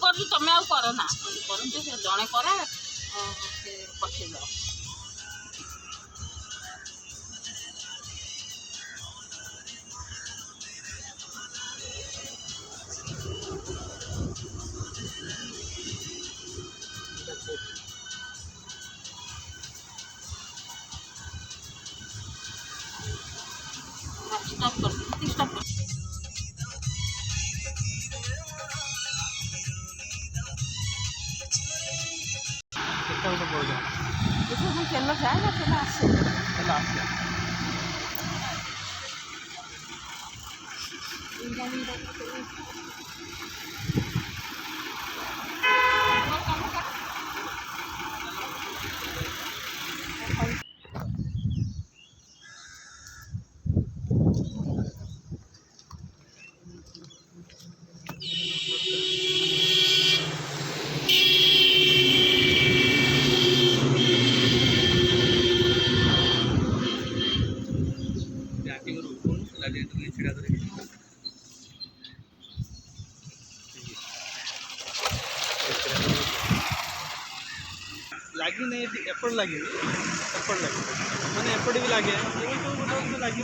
କରୁଛି ତମେ ଆଉ କର ନା କରନ୍ତୁ ସେ ଜଣେ କରେ ସେ ପଠେଇଦେବ। स्टॉप कर स्टॉप कर तेल जाए ना तेल आसे लगी नहीं एपट लगे एपट लगे मैंने एपट भी लगे लगे